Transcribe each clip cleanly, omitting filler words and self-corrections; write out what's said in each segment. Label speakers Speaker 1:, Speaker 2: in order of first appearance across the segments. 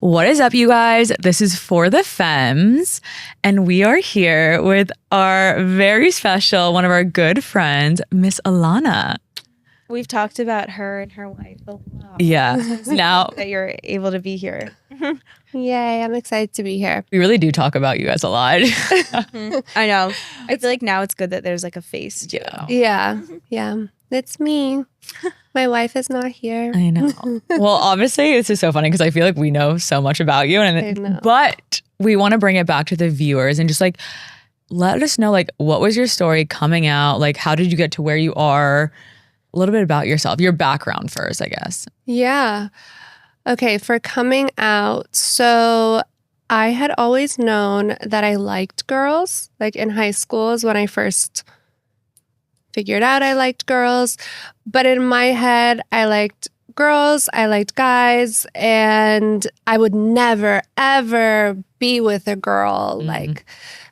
Speaker 1: What is up, you guys? This is For the Femmes, and we are here with our very special, one of our good friends, Miss Alana.
Speaker 2: We've talked about her and her wife a lot.
Speaker 1: Yeah. Now
Speaker 2: that you're able to be here.
Speaker 3: Yay, I'm excited to be here.
Speaker 1: we really do talk about you guys a lot.
Speaker 2: I know. I feel like now it's good that there's like a face to it.
Speaker 3: Yeah. It's me. My wife is not here.
Speaker 1: I know. Well, obviously, this is so funny because I feel like we know so much about you,
Speaker 3: I know.
Speaker 1: but we want to bring it back to the viewers and just like let us know, like, what was your story coming out? Like, how did you get to where you are? A little bit about yourself, your background first, I guess.
Speaker 3: Yeah. Okay, for coming out, so I had always known that I liked girls. Like in high school is when I first figured out I liked girls. But in my head, I liked girls, I liked guys, and I would never, ever be with a girl. Like,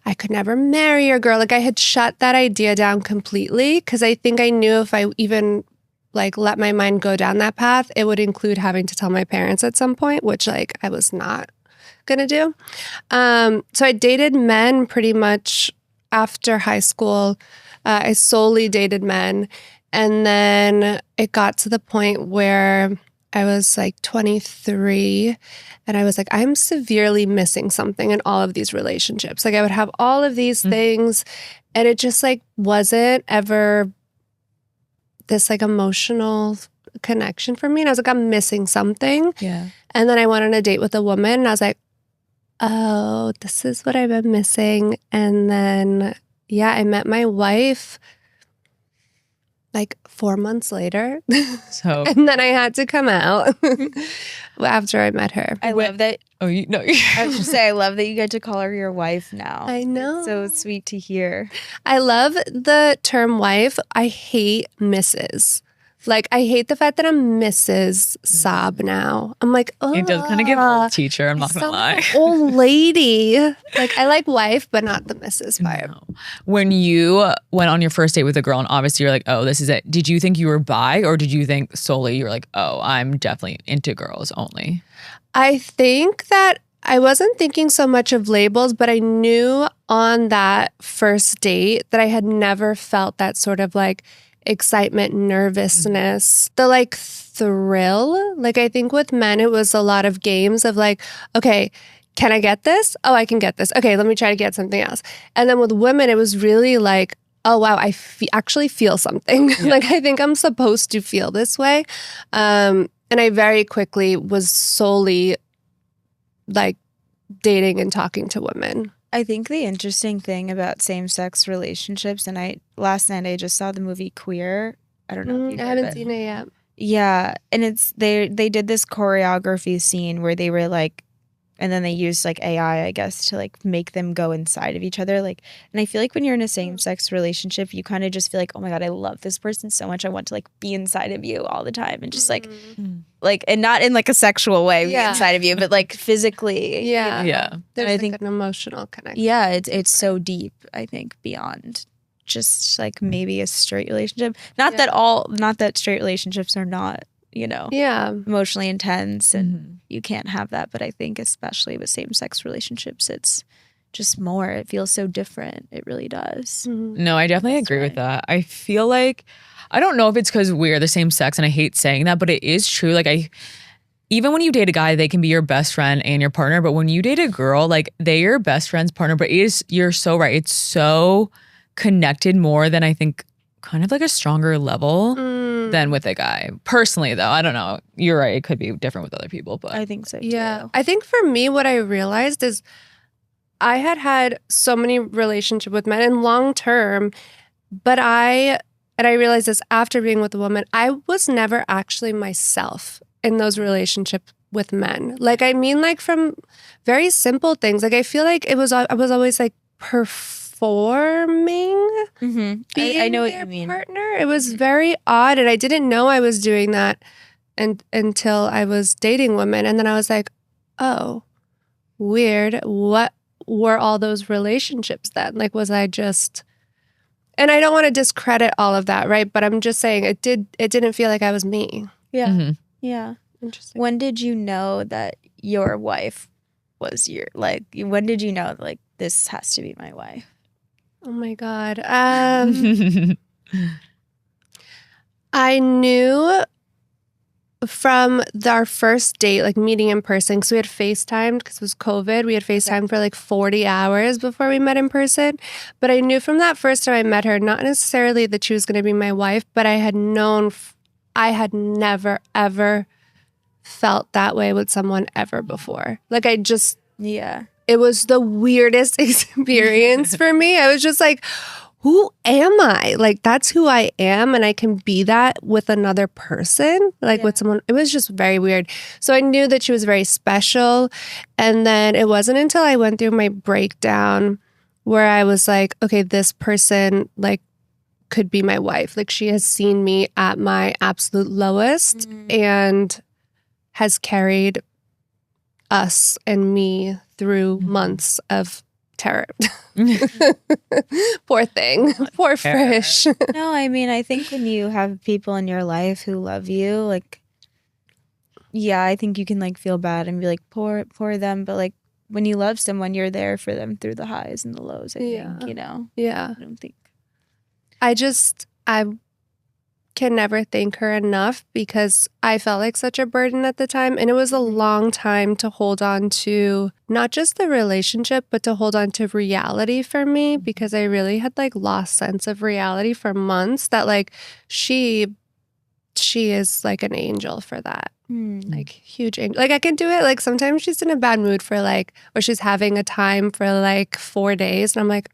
Speaker 3: I could never marry a girl. Like, I had shut that idea down completely because I think I knew if I even like let my mind go down that path, it would include having to tell my parents at some point, which like I was not gonna do. So I dated men pretty much after high school. I solely dated men. And then it got to the point where I was like 23 and I was like, I'm severely missing something in all of these relationships. Like I would have all of these things and it just like wasn't ever this like emotional connection for me. And I was like, I'm missing something.
Speaker 1: Yeah.
Speaker 3: And then I went on a date with a woman and I was like, oh, this is what I've been missing. And then, yeah, I met my wife like 4 months later.
Speaker 1: So,
Speaker 3: And then I had to come out after I met her.
Speaker 2: I love that.
Speaker 1: oh, you know,
Speaker 2: I was just say I love that you get to call her your wife now.
Speaker 3: I know.
Speaker 2: It's so sweet to hear.
Speaker 3: I love the term wife. I hate Mrs. Like, I hate the fact that I'm Mrs. Saab now. I'm like, oh.
Speaker 1: it does kind of give old teacher. I'm not gonna lie.
Speaker 3: Old lady. Like, I like wife, but not the Mrs. part.
Speaker 1: No. When you went on your first date with a girl and obviously you're like, oh, this is it. Did you think you were bi or did you think solely you were like, oh, I'm definitely into girls only?
Speaker 3: I think that I wasn't thinking so much of labels, but I knew on that first date that I had never felt that sort of like excitement, nervousness, the like thrill. Like I think with men, it was a lot of games of like, okay, can I get this? Oh, I can get this. Okay, let me try to get something else. And then with women, it was really like, oh, wow, I actually feel something.
Speaker 1: Yeah.
Speaker 3: Like I think I'm supposed to feel this way. And I very quickly was solely like dating and talking to women.
Speaker 2: I think the interesting thing about same-sex relationships, and last night I just saw the movie Queer. I don't know if you
Speaker 3: I haven't seen it yet.
Speaker 2: Yeah, and it's they did this choreography scene where they were like, and then they used like AI, I guess, to like make them go inside of each other. Like, and I feel like when you're in a same-sex relationship, you kind of just feel like, oh my God, I love this person so much. I want to like be inside of you all the time and just like, and not in like a sexual way, be inside of you, but like physically.
Speaker 3: Yeah.
Speaker 1: Yeah.
Speaker 3: There's
Speaker 2: I
Speaker 3: like
Speaker 2: think
Speaker 3: an emotional connection.
Speaker 2: Yeah, it's so deep, I think, beyond just like maybe a straight relationship. Not that straight relationships are not,
Speaker 3: Yeah.
Speaker 2: emotionally intense and you can't have that. But I think especially with same-sex relationships, it's just more. It feels so different. It really does.
Speaker 1: No, I definitely agree with that. I feel like, I don't know if it's because we're the same sex and I hate saying that, but it is true. Like even when you date a guy, they can be your best friend and your partner. But when you date a girl, like they're your best friend's partner. But you're so right. It's so connected more than I think kind of like a stronger level than with a guy. Personally, though, I don't know. You're right. It could be different with other people, but
Speaker 2: I think so too.
Speaker 3: Yeah. I think for me, what I realized is I had so many relationships with men and long term, but I realized this after being with a woman, I was never actually myself in those relationships with men. Like, I mean, like from very simple things. Like, I feel like I was always like performing being
Speaker 2: I know what
Speaker 3: their
Speaker 2: you mean.
Speaker 3: partner. It was very odd, and I didn't know I was doing that until I was dating women. And then I was like, oh, weird. What were all those relationships then? Like, was I just... And I don't want to discredit all of that, right? But I'm just saying it didn't feel like I was me.
Speaker 2: Yeah.
Speaker 1: Mhm.
Speaker 2: Yeah.
Speaker 3: Interesting.
Speaker 2: When did you know that your wife was your, like, when did you know, like, this has to be my wife?
Speaker 3: Oh my God. I knew from our first date, like meeting in person, because we had FaceTimed because it was COVID. We had FaceTimed for like 40 hours before we met in person. But I knew from that first time I met her, not necessarily that she was going to be my wife, but I had known, I had never, ever felt that way with someone ever before. Like I just,
Speaker 2: Yeah.
Speaker 3: it was the weirdest experience for me. I was just like, who am I? Like, that's who I am. And I can be that with another person, like with someone. It was just very weird. So I knew that she was very special. And then it wasn't until I went through my breakdown where I was like, okay, this person, like, could be my wife. Like, she has seen me at my absolute lowest and has carried us and me through months of terror. Poor thing. Poor fish.
Speaker 2: No, I mean, I think when you have people in your life who love you, like, yeah, I think you can like feel bad and be like, poor them. But like when you love someone, you're there for them through the highs and the lows, I think, you know?
Speaker 3: Yeah.
Speaker 2: I don't think.
Speaker 3: I can never thank her enough because I felt like such a burden at the time. And it was a long time to hold on to not just the relationship, but to hold on to reality for me because I really had like lost sense of reality for months that like she is like an angel for that. Like huge angel. Like I can do it. Like sometimes she's in a bad mood for like, or she's having a time for like 4 days. And I'm like,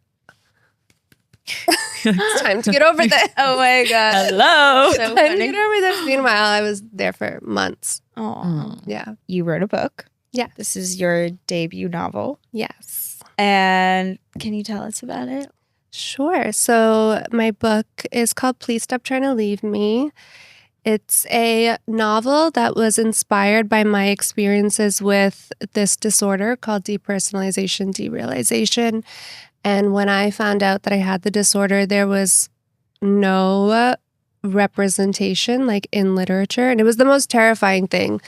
Speaker 3: it's time to get over this.
Speaker 2: Oh my God.
Speaker 1: Hello.
Speaker 2: So
Speaker 3: Time to get over this. Meanwhile, I was there for months.
Speaker 2: Oh.
Speaker 3: Yeah.
Speaker 2: You wrote a book.
Speaker 3: Yeah.
Speaker 2: This is your debut novel.
Speaker 3: Yes.
Speaker 2: And can you tell us about it?
Speaker 3: Sure. So my book is called Please Stop Trying to Leave Me. It's a novel that was inspired by my experiences with this disorder called depersonalization derealization. And when I found out that I had the disorder, there was no representation like in literature. And it was the most terrifying thing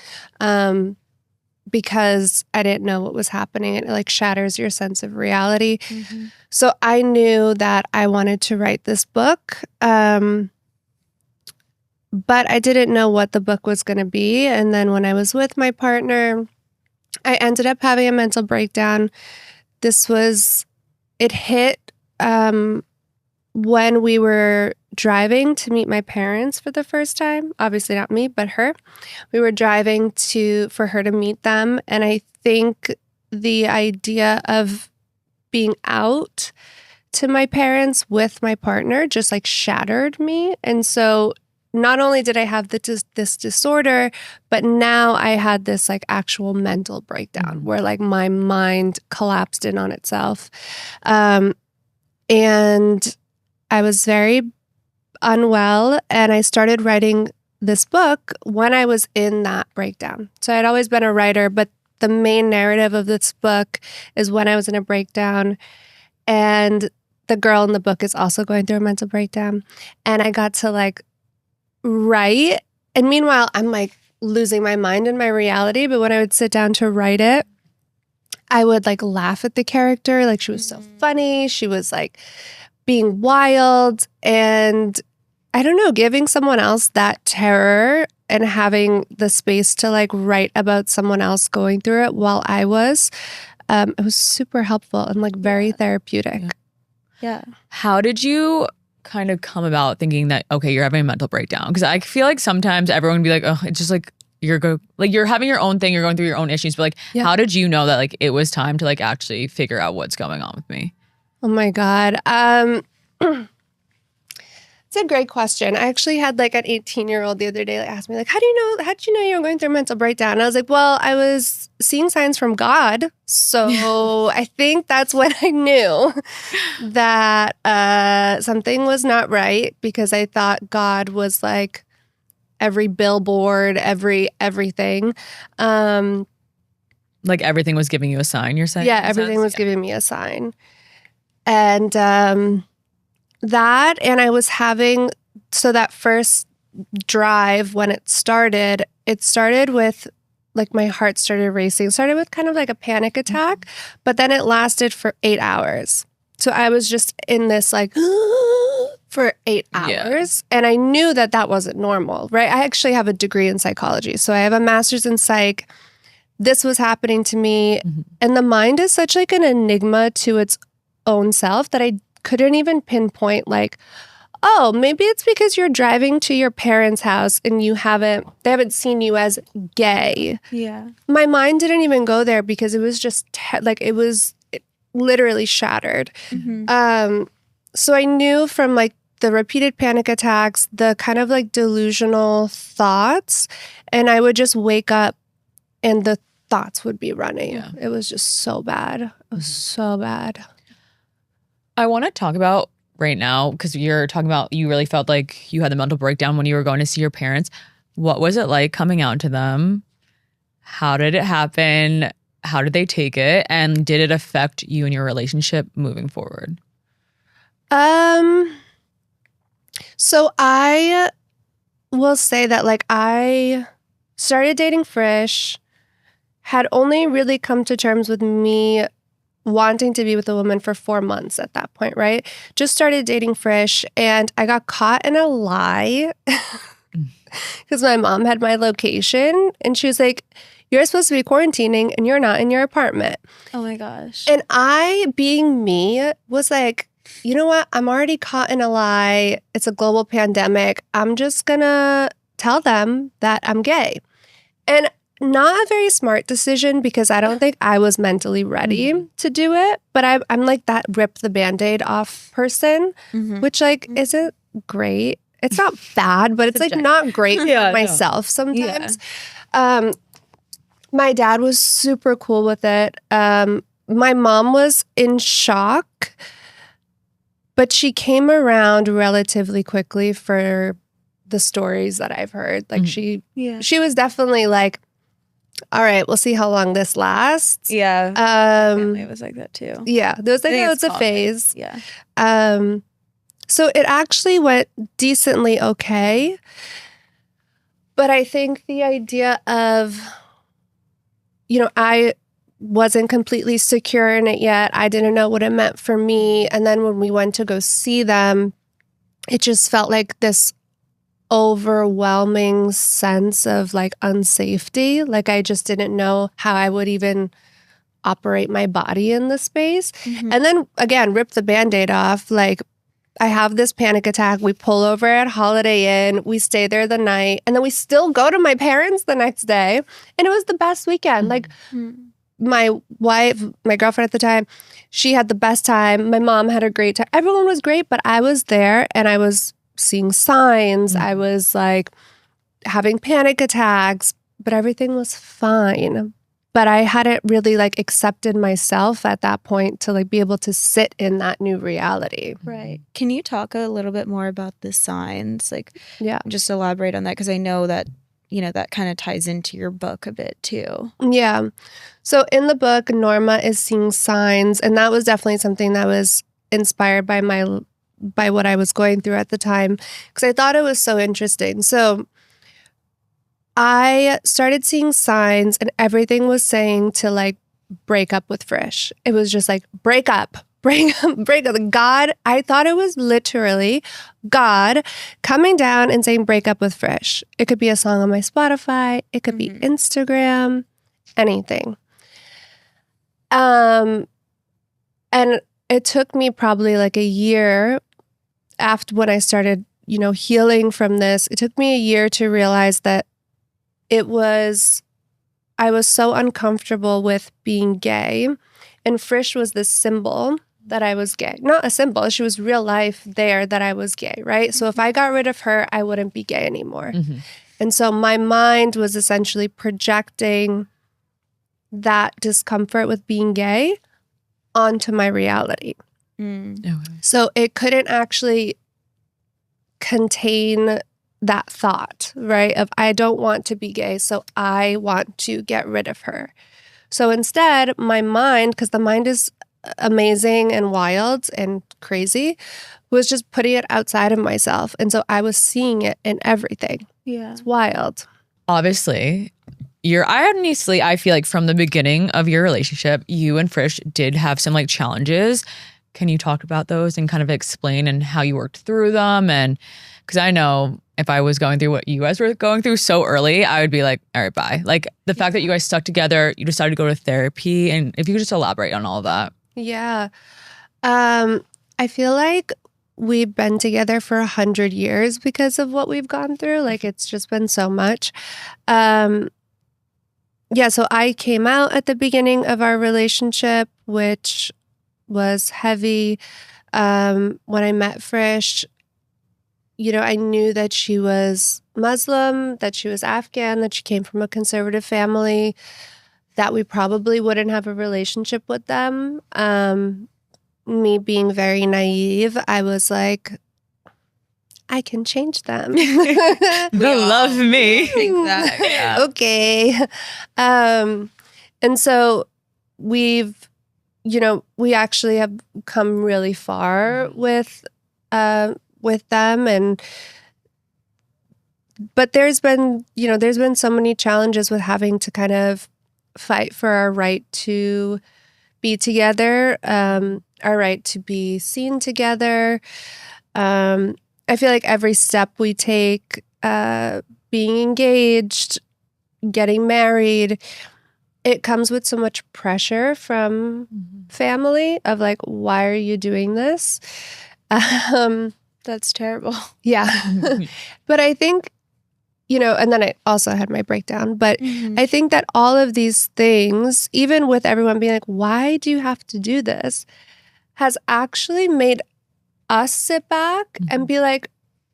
Speaker 3: because I didn't know what was happening. It like shatters your sense of reality. So I knew that I wanted to write this book. But I didn't know what the book was going to be. And then when I was with my partner, I ended up having a mental breakdown. It hit when we were driving to meet my parents for the first time. Obviously not me, but her. We were driving for her to meet them. And I think the idea of being out to my parents with my partner just like shattered me. And so not only did I have this disorder, but now I had this like actual mental breakdown where like my mind collapsed in on itself. And I was very unwell and I started writing this book when I was in that breakdown. So I'd always been a writer, but the main narrative of this book is when I was in a breakdown and the girl in the book is also going through a mental breakdown. And I got to like write. And meanwhile, I'm like losing my mind in my reality. But when I would sit down to write it, I would like laugh at the character. Like she was so funny. She was like being wild. And I don't know, giving someone else that terror and having the space to like write about someone else going through it while I was, it was super helpful and like very therapeutic.
Speaker 2: Yeah.
Speaker 1: How did you kind of come about thinking that, okay, you're having a mental breakdown? Because I feel like sometimes everyone would be like, oh, it's just like you're having your own thing, you're going through your own issues. But like, how did you know that like it was time to like actually figure out what's going on with me?
Speaker 3: Oh my God. It's a great question. I actually had like an 18-year-old the other day like, ask me like, how did you know you were going through a mental breakdown? And I was like, well, I was seeing signs from God. So I think that's when I knew that something was not right because I thought God was like every billboard, everything.
Speaker 1: Like everything was giving you a sign, you're saying?
Speaker 3: Yeah, everything was giving me a sign. And that, and I was having, so that first drive when it started with like my heart started racing. It started with kind of like a panic attack, but then it lasted for 8 hours. So I was just in this like for 8 hours. And I knew that that wasn't normal, right? I actually have a degree in psychology. So I have a master's in psych. This was happening to me. And the mind is such like an enigma to its own self that I couldn't even pinpoint like, oh, maybe it's because you're driving to your parents' house and they haven't seen you as gay.
Speaker 2: Yeah.
Speaker 3: My mind didn't even go there because it was just it literally shattered. So I knew from like the repeated panic attacks, the kind of like delusional thoughts, and I would just wake up and the thoughts would be running.
Speaker 1: Yeah.
Speaker 3: It was just so bad. It was so bad.
Speaker 1: I want to talk about right now, because you're talking about you really felt like you had the mental breakdown when you were going to see your parents. What was it like coming out to them? How did it happen? How did they take it? And did it affect you and your relationship moving forward?
Speaker 3: So I will say that like I started dating Frisch, had only really come to terms with me wanting to be with a woman for 4 months at that point, right? Just started dating Frisch, and I got caught in a lie because my mom had my location and she was like, you're supposed to be quarantining and you're not in your apartment.
Speaker 2: Oh my gosh.
Speaker 3: And I, being me, was like, you know what? I'm already caught in a lie. It's a global pandemic. I'm just gonna tell them that I'm gay. And not a very smart decision because I don't think I was mentally ready to do it. But I'm like that rip the Band-Aid off person, which like isn't great. It's not bad, but it's like not great for myself sometimes. My dad was super cool with it. My mom was in shock, but she came around relatively quickly for the stories that I've heard. Like she was definitely like, all right, we'll see how long this lasts.
Speaker 2: Yeah. Family was like that too.
Speaker 3: Yeah. There was like,
Speaker 2: think
Speaker 3: oh,
Speaker 2: it's
Speaker 3: it's a
Speaker 2: common.
Speaker 3: phase.
Speaker 2: Yeah.
Speaker 3: So it actually went decently okay. But I think the idea of, you know, I wasn't completely secure in it yet. I didn't know what it meant for me. And then when we went to go see them, it just felt like this overwhelming sense of like unsafety. Like I just didn't know how I would even operate my body in the space. And then again, rip the Band-Aid off. Like I have this panic attack. We pull over at Holiday Inn. We stay there the night. And then we still go to my parents the next day. And it was the best weekend. Like my wife, my girlfriend at the time, she had the best time. My mom had a great time. Everyone was great, but I was there and I was seeing signs. I was like having panic attacks, but everything was fine. But I hadn't really like accepted myself at that point to like be able to sit in that new reality.
Speaker 2: Right. Can you talk a little bit more about the signs? Like,
Speaker 3: Yeah.
Speaker 2: just elaborate on that because I know that, you know, that kind of ties into your book a bit too.
Speaker 3: Yeah. So in the book, Norma is seeing signs, and that was definitely something that was inspired by what I was going through at the time because I thought it was so interesting. So I started seeing signs and everything was saying to like break up with Frisch. It was just like break up. God, I thought it was literally God coming down and saying break up with Frisch. It could be a song on my Spotify. It could be Instagram, anything. And it took me probably like a year after when I started, you know, healing from this. It took me a year to realize that I was so uncomfortable with being gay. And Frisch was this symbol that I was gay. Not a symbol. She was real life there that I was gay, right? So if I got rid of her, I wouldn't be gay anymore. And so my mind was essentially projecting that discomfort with being gay onto my reality. So it couldn't actually contain that thought, right? Of I don't want to be gay, so I want to get rid of her. So instead, my mind, because the mind is amazing and wild and crazy, was just putting it outside of myself. And so I was seeing it in everything.
Speaker 2: Yeah.
Speaker 3: It's wild.
Speaker 1: Obviously, I honestly, I feel like from the beginning of your relationship, you and Frisch did have some like challenges. Can you talk about those and kind of explain and how you worked through them? And because I know if I was going through what you guys were going through so early, I would be like, all right, bye. Like the fact that you guys stuck together, you decided to go to therapy, and if you could just elaborate on all of that.
Speaker 3: Yeah. I feel like we've been together for 100 years because of what we've gone through. Like it's just been so much. Yeah, so I came out at the beginning of our relationship, which was heavy. When I met Frisch, I knew that she was Muslim, that she was Afghan, that she came from a conservative family, that we probably wouldn't have a relationship with them. Me being very naive, I was like, I can change them.
Speaker 1: They'll love me.
Speaker 2: Think that, yeah.
Speaker 3: Okay. And so we actually have come really far with them, but there's been so many challenges with having to kind of fight for our right to be together, our right to be seen together. I feel like every step we take, being engaged, getting married, it comes with so much pressure from family of like, why are you doing this?
Speaker 2: That's terrible.
Speaker 3: Yeah. But I think, and then I also had my breakdown, but I think that all of these things, even with everyone being like, why do you have to do this, has actually made us sit back and be like,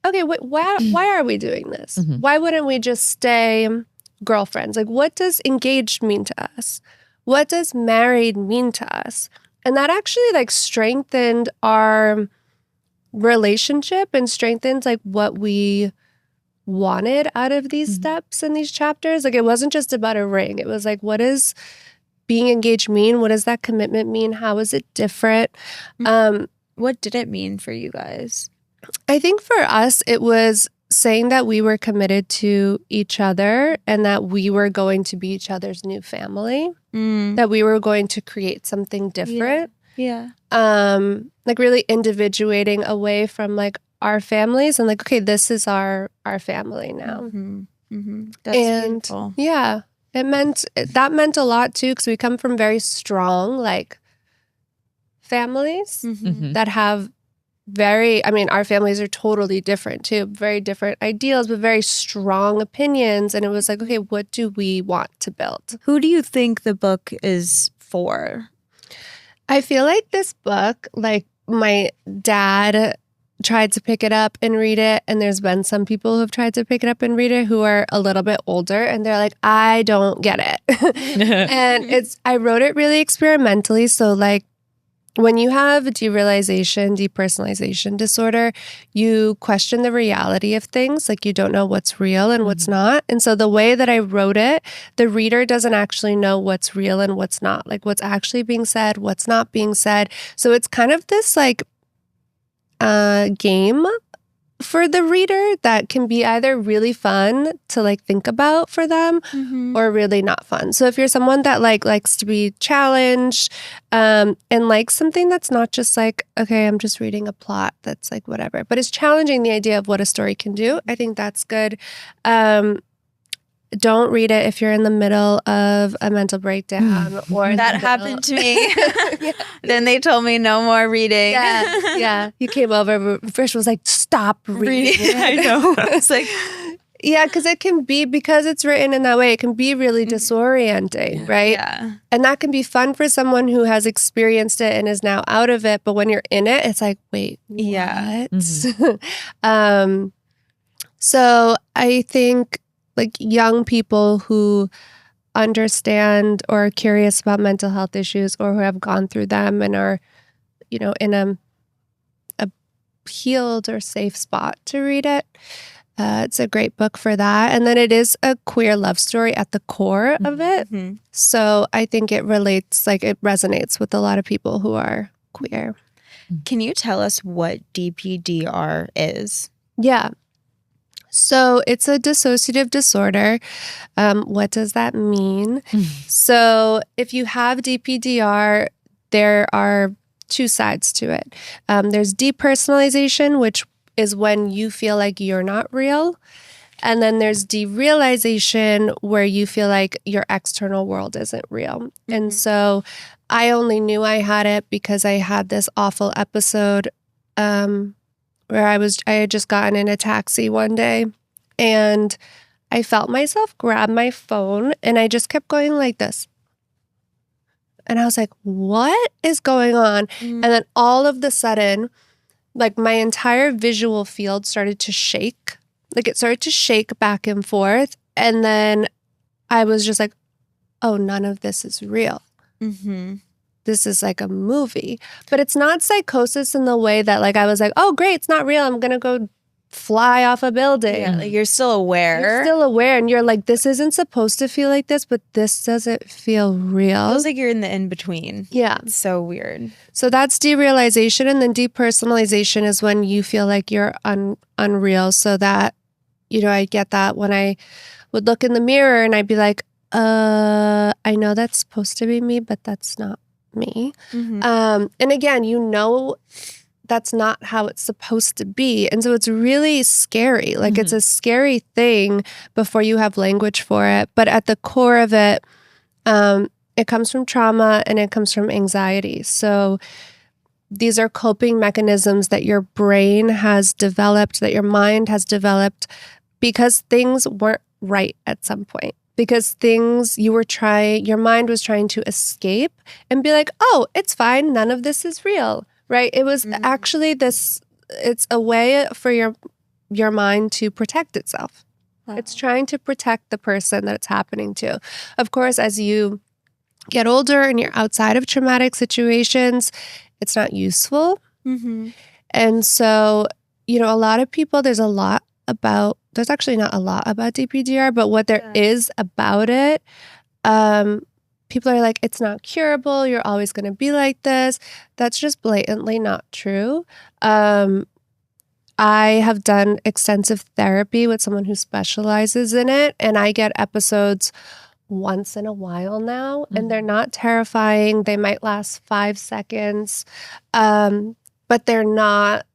Speaker 3: okay, why are we doing this? Why wouldn't we just stay girlfriends? Like, what does engaged mean to us? What does married mean to us? And that actually like strengthened our relationship and strengthened like what we wanted out of these steps and these chapters. Like, it wasn't just about a ring. It was like, what does being engaged mean? What does that commitment mean? How is it different?
Speaker 2: What did it mean for you guys?
Speaker 3: I think for us, it was saying that we were committed to each other and that we were going to be each other's new family, that we were going to create something different.
Speaker 2: Yeah.
Speaker 3: Like really individuating away from like our families and like, okay, this is our family now.
Speaker 2: That's beautiful.
Speaker 3: Yeah, that meant a lot too, because we come from very strong like families that have our families are totally different too, very different ideals, but very strong opinions. And it was like, okay, what do we want to build?
Speaker 2: Who do you think the book is for?
Speaker 3: I feel like this book, like my dad tried to pick it up and read it, and there's been some people who have tried to pick it up and read it who are a little bit older, and they're like, I don't get it. And I wrote it really experimentally. So like, when you have depersonalization disorder, you question the reality of things. Like you don't know what's real and what's not. And so the way that I wrote it, the reader doesn't actually know what's real and what's not, like what's actually being said, what's not being said. So it's kind of this like game for the reader that can be either really fun to like think about for them or really not fun. So if you're someone that like likes to be challenged and likes something that's not just like, okay, I'm just reading a plot that's like whatever, but is challenging the idea of what a story can do, I think that's good. Don't read it if you're in the middle of a mental breakdown or
Speaker 2: that happened to me. Then they told me no more reading.
Speaker 3: Yeah. You came over. Frisch was like, stop reading.
Speaker 2: I know. It's like,
Speaker 3: yeah, because it can be, because it's written in that way, it can be really disorienting, right?
Speaker 2: Yeah.
Speaker 3: And that can be fun for someone who has experienced it and is now out of it. But when you're in it, it's like, wait, what?
Speaker 2: Yeah.
Speaker 3: So I think like young people who understand or are curious about mental health issues or who have gone through them and are, in a healed or safe spot to read it. It's a great book for that. And then it is a queer love story at the core of it. So I think it resonates with a lot of people who are queer.
Speaker 2: Can you tell us what DPDR is?
Speaker 3: Yeah. So it's a dissociative disorder. What does that mean? So if you have DPDR, there are two sides to it. There's depersonalization, which is when you feel like you're not real. And then there's derealization, where you feel like your external world isn't real. And so I only knew I had it because I had this awful episode where I had just gotten in a taxi one day and I felt myself grab my phone and I just kept going like this. And I was like, what is going on? And then all of the sudden, like my entire visual field started to shake. Like it started to shake back and forth. And then I was just like, oh, none of this is real. This is like a movie. But it's not psychosis in the way that like I was like, oh, great, it's not real. I'm going to go fly off a building.
Speaker 2: Yeah, like you're still aware.
Speaker 3: You're still aware. And you're like, this isn't supposed to feel like this, but this doesn't feel real.
Speaker 2: It feels like you're in the in-between.
Speaker 3: Yeah.
Speaker 2: It's so weird.
Speaker 3: So that's derealization. And then depersonalization is when you feel like you're unreal. So that, you know, I get that when I would look in the mirror and I'd be like, I know that's supposed to be me, but that's not me. And again, you know, that's not how it's supposed to be. And so it's really scary. Like it's a scary thing before you have language for it. But at the core of it, it comes from trauma and it comes from anxiety. So these are coping mechanisms that your brain has developed, that your mind has developed because things weren't right at some point. Because your mind was trying to escape and be like, oh, it's fine. None of this is real. Right? It was actually it's a way for your mind to protect itself. Wow. It's trying to protect the person that it's happening to. Of course, as you get older and you're outside of traumatic situations, it's not useful. And so, you know, a lot of people, there's actually not a lot about DPDR, but what there is about it, people are like, it's not curable. You're always going to be like this. That's just blatantly not true. I have done extensive therapy with someone who specializes in it, and I get episodes once in a while now, and they're not terrifying. They might last 5 seconds, but they're not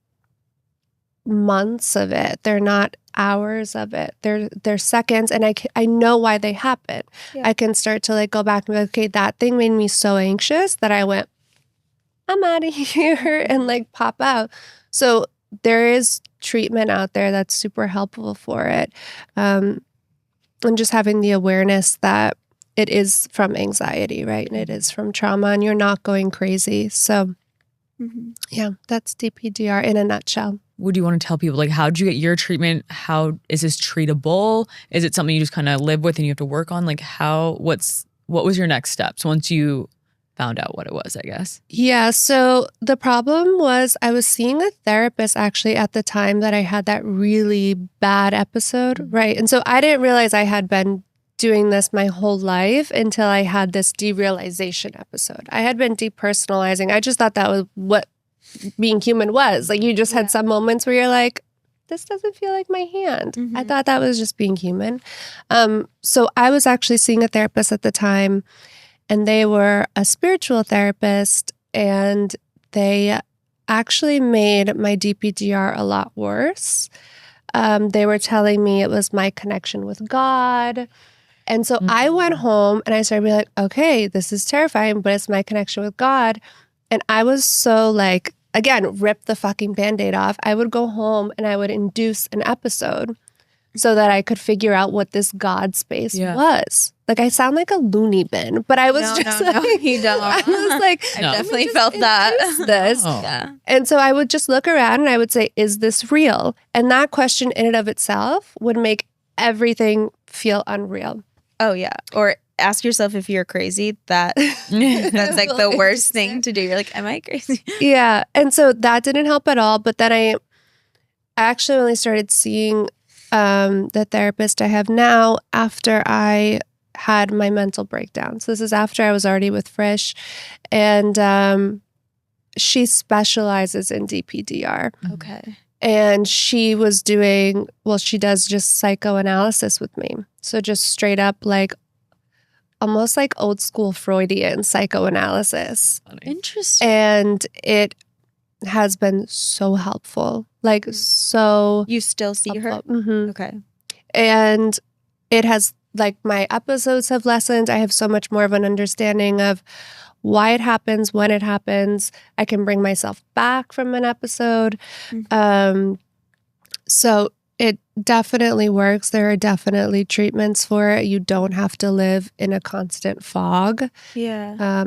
Speaker 3: months of it. They're not hours of it. They're seconds, and I know why they happen. I can start to like go back and be like, okay, that thing made me so anxious that I went, I'm out of here, and like pop out. So there is treatment out there that's super helpful for it, and just having the awareness that it is from anxiety, right, and it is from trauma, and you're not going crazy. So yeah, that's DPDR in a nutshell.
Speaker 1: Would you want to tell people, like, how did you get your treatment? How is this treatable? Is it something you just kind of live with and you have to work on? Like, what was your next steps once you found out what it was, I guess?
Speaker 3: Yeah, so the problem was I was seeing a therapist actually at the time that I had that really bad episode, right? And so I didn't realize I had been doing this my whole life until I had this derealization episode. I had been depersonalizing. I just thought that was what being human was. Like you just had some moments where you're like, this doesn't feel like my hand. I thought that was just being human. So I was actually seeing a therapist at the time, and they were a spiritual therapist, and they actually made my DPDR a lot worse. They were telling me it was my connection with God. And so I went home and I started being like, okay, this is terrifying, but it's my connection with God. And I was so like, again, rip the fucking Band-Aid off. I would go home and I would induce an episode so that I could figure out what this God space was. Like I sound like a loony bin, but I was like,
Speaker 2: you don't.
Speaker 3: I was like,
Speaker 2: I definitely felt that.
Speaker 3: This.
Speaker 2: Yeah.
Speaker 3: And so I would just look around and I would say, is this real? And that question in and of itself would make everything feel unreal.
Speaker 2: Oh yeah. Or ask yourself if you're crazy. That's like the worst thing to do. You're like, am I crazy?
Speaker 3: Yeah. And so that didn't help at all. But then I actually only started seeing the therapist I have now after I had my mental breakdown. So this is after I was already with Frisch. And she specializes in DPDR.
Speaker 2: Okay.
Speaker 3: And she was doing, well, she does just psychoanalysis with me. So just straight up like almost like old school Freudian psychoanalysis.
Speaker 2: Interesting.
Speaker 3: And it has been so helpful. Like so
Speaker 2: You still see her?
Speaker 3: Mhm.
Speaker 2: Okay.
Speaker 3: And it has, like, my episodes have lessened. I have so much more of an understanding of why it happens, when it happens. I can bring myself back from an episode. So it definitely works. There are definitely treatments for it. You don't have to live in a constant fog.
Speaker 2: Yeah.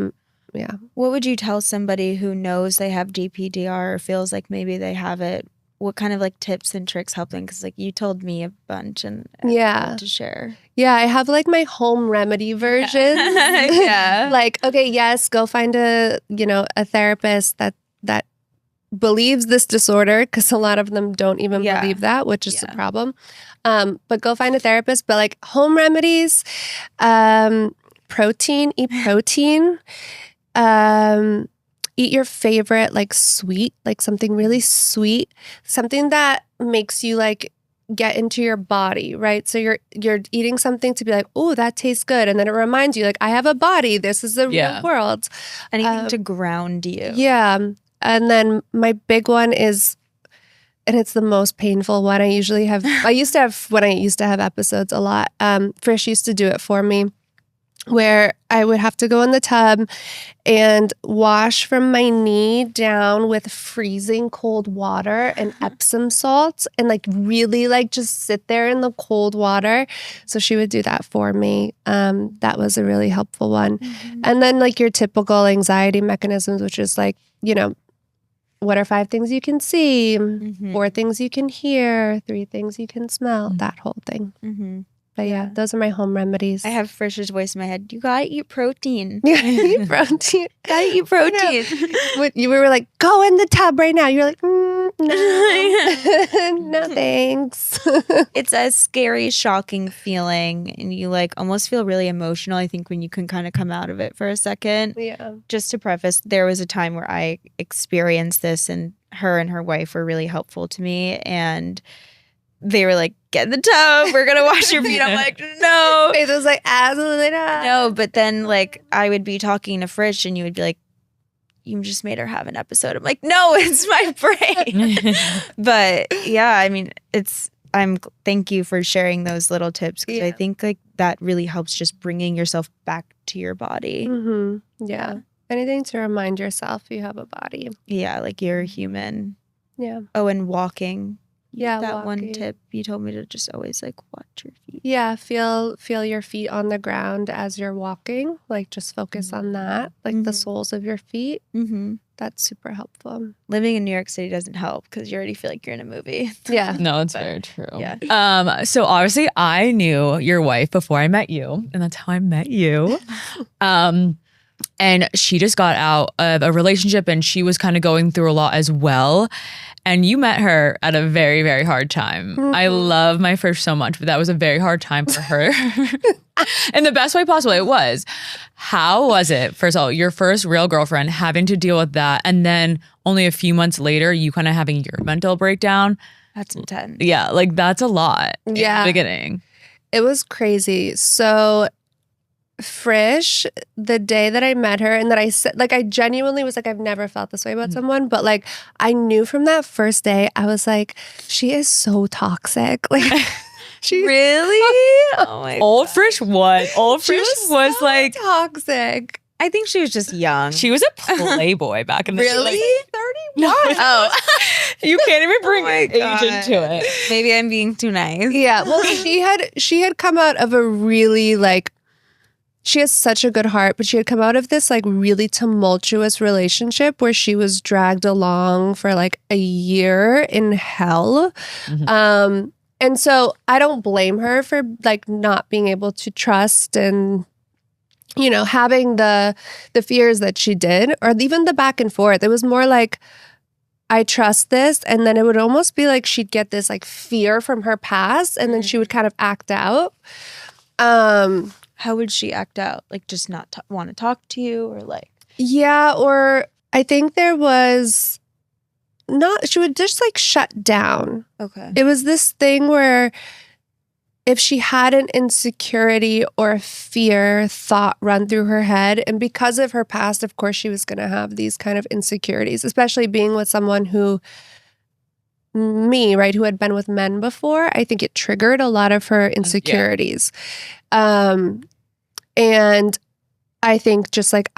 Speaker 3: Yeah.
Speaker 2: What would you tell somebody who knows they have DPDR or feels like maybe they have it? What kind of like tips and tricks help them? Because like you told me a bunch and I'd
Speaker 3: Yeah.
Speaker 2: love to share.
Speaker 3: Yeah, I have like my home remedy version.
Speaker 1: Yeah.
Speaker 3: Like, okay, yes, go find a therapist that believes this disorder, because a lot of them don't even
Speaker 2: Yeah.
Speaker 3: believe that, which is
Speaker 2: Yeah.
Speaker 3: a problem. But go find a therapist. But like home remedies, protein, eat protein. Eat your favorite like sweet, like something really sweet, something that makes you like get into your body, right? So you're eating something to be like, oh, that tastes good. And then it reminds you like, I have a body. This is the real world.
Speaker 2: Anything to ground you.
Speaker 3: Yeah. And then my big one is, and it's the most painful one. I used to have episodes a lot. Frisch used to do it for me, where I would have to go in the tub and wash from my knee down with freezing cold water and Epsom salts, and like really like just sit there in the cold water. So she would do that for me. That was a really helpful one. And then like your typical anxiety mechanisms, which is like, what are 5 things you can see, 4 things you can hear, 3 things you can smell, that whole thing. But yeah, those are my home remedies.
Speaker 2: I have Frisch's voice in my head. You gotta eat protein.
Speaker 3: Yeah, eat protein.
Speaker 2: Gotta eat protein.
Speaker 3: When you were like, go in the tub right now. You're like, no, no thanks.
Speaker 2: It's a scary, shocking feeling, and you like almost feel really emotional, I think, when you can kind of come out of it for a second.
Speaker 3: Yeah.
Speaker 2: Just to preface, there was a time where I experienced this, and her wife were really helpful to me, and they were like, get in the tub, we're gonna wash your feet. I'm like, no.
Speaker 3: Faith was like, absolutely not.
Speaker 2: No, but then like I would be talking to Frisch and you would be like, you just made her have an episode. I'm like, no, it's my brain. But yeah, I mean, thank you for sharing those little tips, because I think like that really helps just bringing yourself back to your body.
Speaker 3: Yeah. Anything to remind yourself you have a body.
Speaker 2: Yeah, like you're human.
Speaker 3: Yeah.
Speaker 2: Oh, and walking.
Speaker 3: Yeah,
Speaker 2: that one
Speaker 3: walking.
Speaker 2: tip you told me to just always like watch your feet.
Speaker 3: Yeah, feel your feet on the ground as you're walking. Like just focus on that, like the soles of your feet. That's super helpful.
Speaker 2: Living in New York City doesn't help because you already feel like you're in a movie.
Speaker 3: Yeah.
Speaker 1: No, it's very true.
Speaker 2: Yeah.
Speaker 1: So obviously I knew your wife before I met you, and that's how I met you. And she just got out of a relationship, and she was kind of going through a lot as well. And you met her at a very, very hard time. I love my Frisch so much, but that was a very hard time for her. In the best way possible, it was. How was it, first of all, your first real girlfriend having to deal with that, and then only a few months later, you kind of having your mental breakdown?
Speaker 2: That's intense.
Speaker 1: Yeah, like that's a lot in the beginning.
Speaker 3: It was crazy. So Frisch, the day that I met her, and that I said, like, I genuinely was like, I've never felt this way about someone, but like, I knew from that first day, I was like, she is so toxic. Like, she
Speaker 2: really? Oh my
Speaker 1: Old Frisch was. Old Frisch was
Speaker 3: so
Speaker 1: like
Speaker 3: toxic.
Speaker 2: I think she was just young.
Speaker 1: She was a playboy back in the day.
Speaker 2: Really?
Speaker 1: Like,
Speaker 3: 31.
Speaker 1: oh, you can't even bring age
Speaker 2: God.
Speaker 1: into it.
Speaker 2: Maybe I'm being too nice.
Speaker 3: Yeah. Well, she had come out of a really like, she has such a good heart, but she had come out of this like really tumultuous relationship where she was dragged along for like a year in hell. And so I don't blame her for like not being able to trust and, you know, having the fears that she did, or even the back and forth. It was more like, I trust this. And then it would almost be like she'd get this like fear from her past, and then she would kind of act out.
Speaker 2: How would she act out? Like just not want to talk to you, or like?
Speaker 3: Yeah, or I think there was she would just like shut down.
Speaker 2: Okay.
Speaker 3: It was this thing where if she had an insecurity or a fear thought run through her head, and because of her past, of course, she was going to have these kind of insecurities, especially being with someone who had been with men before. I think it triggered a lot of her insecurities. And I think just like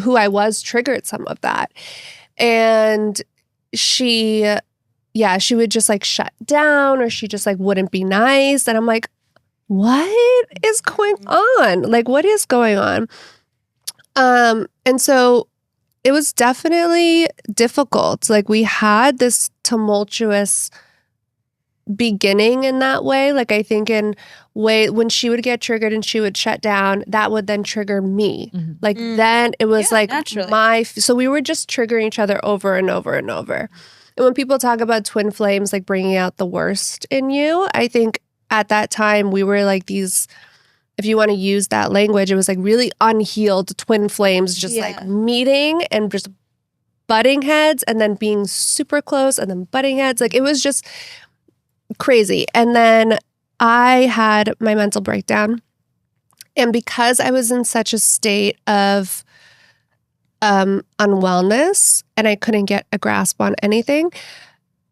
Speaker 3: who I was triggered some of that. And she would just like shut down, or she just like wouldn't be nice. And I'm like, what is going on? Like, what is going on? And so it was definitely difficult. Like, we had this tumultuous beginning in that way. Like, I think when she would get triggered and she would shut down, that would then trigger me. Like, then it was like
Speaker 2: naturally.
Speaker 3: so we were just triggering each other over and over and over. And when people talk about twin flames, like bringing out the worst in you, I think at that time we were like these, if you want to use that language, it was like really unhealed twin flames, just like meeting and just butting heads, and then being super close and then butting heads. Like, it was just crazy. And then I had my mental breakdown. And because I was in such a state of unwellness and I couldn't get a grasp on anything,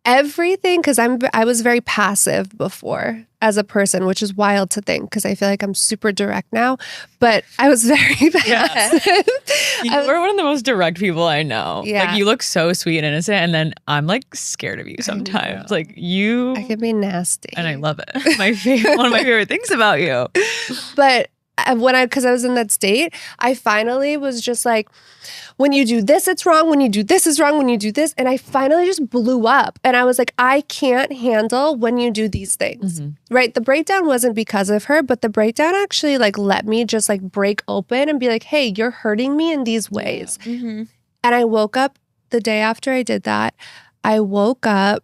Speaker 3: because I was very passive before as a person, which is wild to think because I feel like I'm super direct now, but I was very passive.
Speaker 1: You were one of the most direct people I know.
Speaker 3: Yeah.
Speaker 1: Like, you look so sweet and innocent, and then I'm like scared of you sometimes. Like,
Speaker 3: I can be nasty.
Speaker 1: and I love it. One of my favorite things about you.
Speaker 3: But because I was in that state, I finally was just like, when you do this, it's wrong. When you do this, it's wrong. When you do this. And I finally just blew up. And I was like, I can't handle when you do these things. Right? The breakdown wasn't because of her, but the breakdown actually like let me just like break open and be like, hey, you're hurting me in these ways. And I woke up the day after I did that. I woke up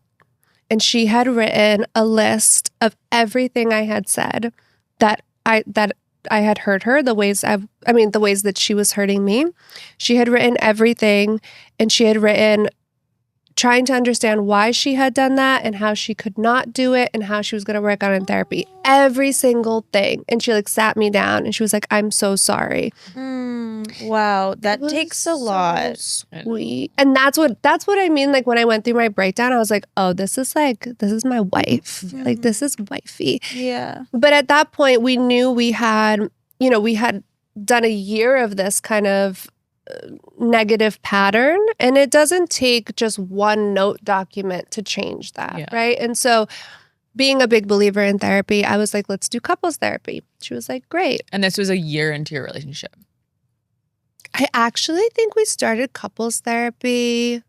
Speaker 3: and she had written a list of everything I had said that I had hurt her, the ways that she was hurting me. She had written everything, and she had written trying to understand why she had done that and how she could not do it and how she was going to work on it in therapy. Every single thing. And she like sat me down and she was like, I'm so sorry.
Speaker 2: Wow, that takes a lot.
Speaker 3: Sweet. And that's what I mean. Like, when I went through my breakdown, I was like, oh, this is my wife. Like, this is wifey.
Speaker 2: Yeah.
Speaker 3: But at that point, we knew we had done a year of this kind of negative pattern, and it doesn't take just one note document to change that, right? And so, being a big believer in therapy, I was like, let's do couples therapy. She was like, great.
Speaker 1: And this was a year into your relationship.
Speaker 3: I actually think we started couples therapy.